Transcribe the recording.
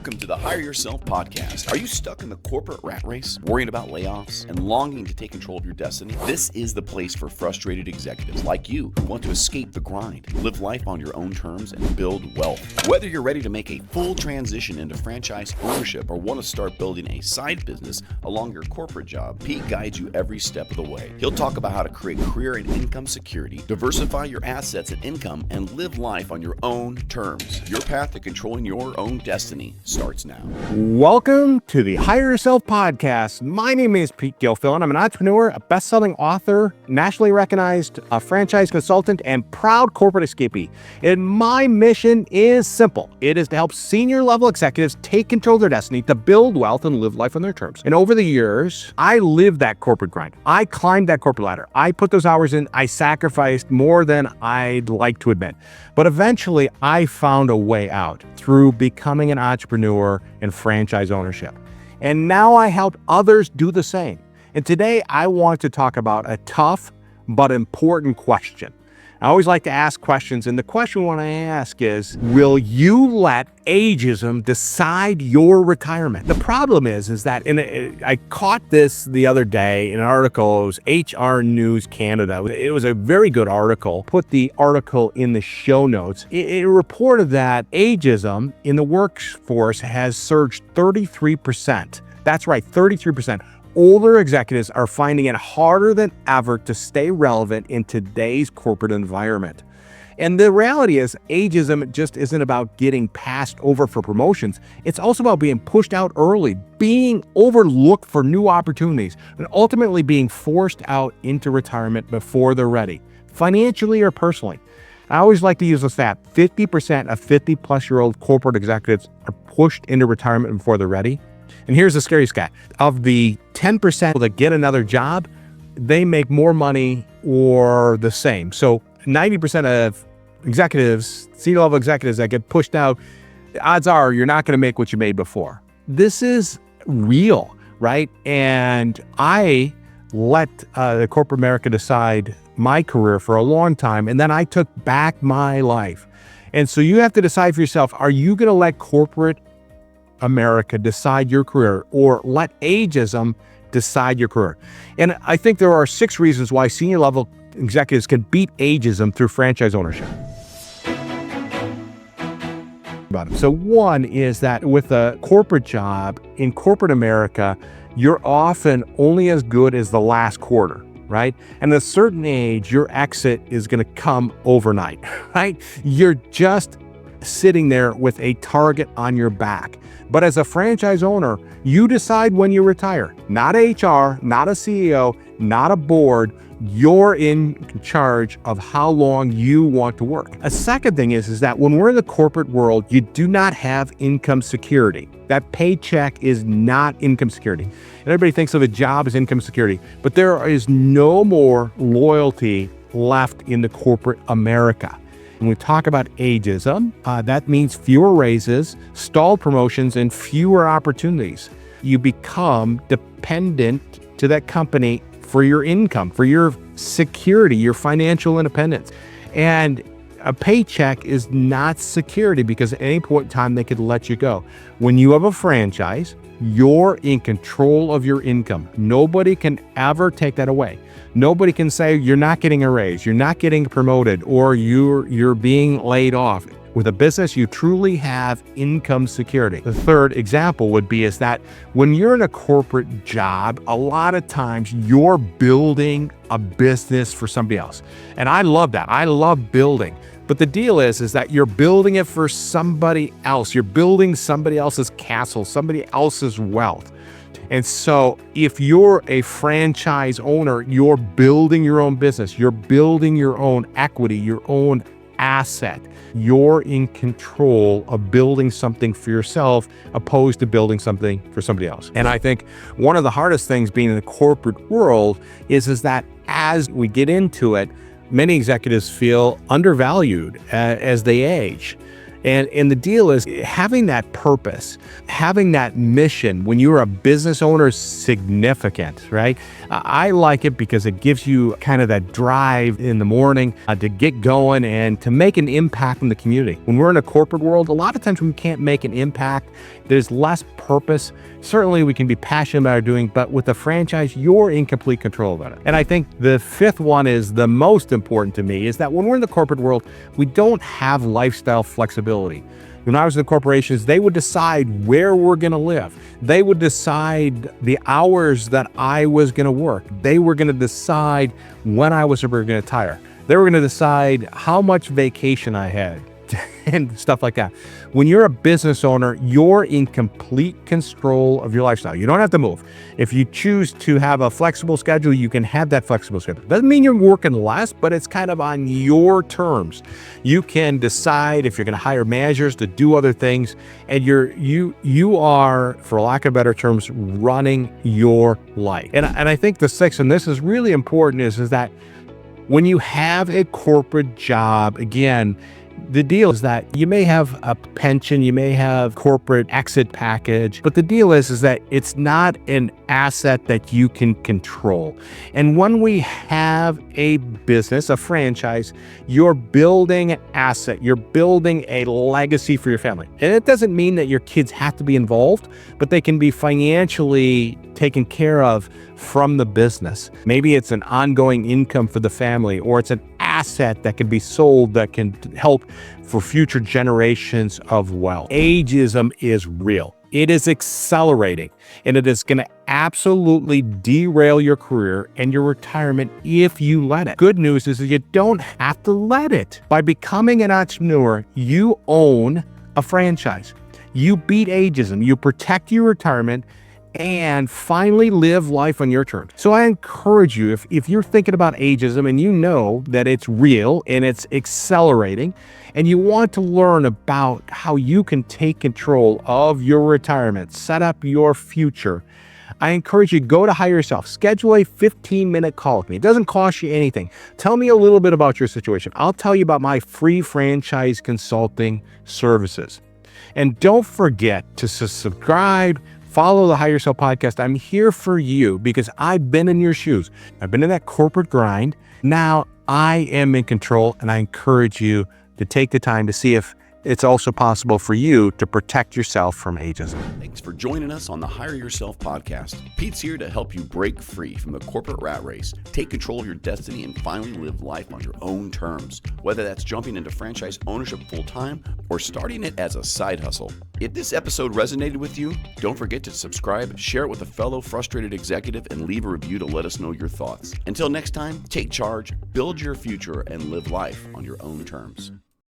Welcome to the Hire Yourself podcast. Are you stuck in the corporate rat race, worrying about layoffs, and longing to take control of your destiny? This is the place for frustrated executives like you who want to escape the grind, live life on your own terms, and build wealth. Whether you're ready to make a full transition into franchise ownership or want to start building a side business along your corporate job, Pete guides you every step of the way. He'll talk about how to create career and income security, diversify your assets and income, and live life on your own terms. Your path to controlling your own destiny starts now. Welcome to the Hire Yourself podcast. My name is Pete Gilfillan. I'm an entrepreneur, a best-selling author, nationally recognized franchise consultant, and proud corporate escapee. And my mission is simple. It is to help senior level executives take control of their destiny, to build wealth and live life on their terms. And over the years, I lived that corporate grind. I climbed that corporate ladder. I put those hours in. I sacrificed more than I'd like to admit. But eventually, I found a way out through becoming an entrepreneur and franchise ownership. And now I help others do the same. And today I want to talk about a tough but important question. I always like to ask questions, and the question I want to ask is, will you let ageism decide your retirement? The problem is that, I caught this the other day in an article. It was HR News Canada. It was a very good article. Put the article in the show notes. It reported that ageism in the workforce has surged 33%. That's right, 33%. Older executives are finding it harder than ever to stay relevant in today's corporate environment. And the reality is, ageism just isn't about getting passed over for promotions. It's also about being pushed out early, being overlooked for new opportunities, and ultimately being forced out into retirement before they're ready, financially or personally. I always like to use the stat, 50% of 50-plus-year-old corporate executives are pushed into retirement before they're ready. And here's the scary stat. Of the 10% that get another job, they make more money or the same. So 90% of executives, senior level executives that get pushed out, odds are you're not going to make what you made before. This is real, right? And I let the corporate America decide my career for a long time, and then I took back my life. And so you have to decide for yourself, are you going to let corporate America decide your career, or let ageism decide your career? And I think there are 6 reasons why senior level executives can beat ageism through franchise ownership. So one is that with a corporate job in corporate America, you're often only as good as the last quarter, right? And at a certain age, your exit is going to come overnight, right? You're just sitting there with a target on your back. But as a franchise owner, you decide when you retire. Not HR, not a CEO, not a board. You're in charge of how long you want to work. A second thing is that when we're in the corporate world, you do not have income security. That paycheck is not income security. And everybody thinks of a job as income security, but there is no more loyalty left in the corporate America. When we talk about ageism, that means fewer raises, stalled promotions, and fewer opportunities. You become dependent to that company for your income, for your security, your financial independence. And a paycheck is not security, because at any point in time, they could let you go. When you have a franchise, you're in control of your income. Nobody can ever take that away. Nobody can say you're not getting a raise, you're not getting promoted, or you're being laid off. With a business, you truly have income security. The third example would be is that when you're in a corporate job, a lot of times you're building a business for somebody else. And I love that. I love building. But the deal is that you're building it for somebody else. You're building somebody else's castle, somebody else's wealth. And so if you're a franchise owner, you're building your own business. You're building your own equity, your own asset. You're in control of building something for yourself, opposed to building something for somebody else. And I think one of the hardest things being in the corporate world is that as we get into it, many executives feel undervalued as they age. And the deal is having that purpose, having that mission when you're a business owner is significant, right? I like it because it gives you kind of that drive in the morning to get going and to make an impact in the community. When we're in a corporate world, a lot of times we can't make an impact. There's less purpose. Certainly we can be passionate about our doing, but with a franchise, you're in complete control of it. And I think the fifth one is the most important to me, is that when we're in the corporate world, we don't have lifestyle flexibility. When I was in corporations, they would decide where we're going to live. They would decide the hours that I was going to work. They were going to decide when I was going to retire. They were going to decide how much vacation I had and stuff like that. When you're a business owner, you're in complete control of your lifestyle. You don't have to move. If you choose to have a flexible schedule, you can have that flexible schedule. Doesn't mean you're working less, but it's kind of on your terms. You can decide if you're going to hire managers to do other things, and you are, for lack of better terms, running your life. And I think the sixth, and this is really important, is that when you have a corporate job, again, the deal is that you may have a pension, you may have corporate exit package, but the deal is that it's not an asset that you can control. And when we have a business, a franchise, you're building an asset, you're building a legacy for your family. And it doesn't mean that your kids have to be involved, but they can be financially taken care of from the business. Maybe it's an ongoing income for the family, or it's an asset that can be sold that can help for future generations of wealth. Ageism is real. It is accelerating, and it is going to absolutely derail your career and your retirement if you let it. Good news is that you don't have to let it. By becoming an entrepreneur, you own a franchise. You beat ageism. You protect your retirement and finally live life on your terms. So I encourage you, if you're thinking about ageism and you know that it's real and it's accelerating, and you want to learn about how you can take control of your retirement, set up your future, I encourage you to go to Hire Yourself. Schedule a 15-minute call with me. It doesn't cost you anything. Tell me a little bit about your situation. I'll tell you about my free franchise consulting services. And don't forget to subscribe, follow the Hire Yourself podcast. I'm here for you because I've been in your shoes. I've been in that corporate grind. Now I am in control, and I encourage you to take the time to see if it's also possible for you to protect yourself from ageism. Thanks for joining us on the Hire Yourself podcast. Pete's here to help you break free from the corporate rat race, take control of your destiny, and finally live life on your own terms, whether that's jumping into franchise ownership full-time or starting it as a side hustle. If this episode resonated with you, don't forget to subscribe, share it with a fellow frustrated executive, and leave a review to let us know your thoughts. Until next time, take charge, build your future, and live life on your own terms.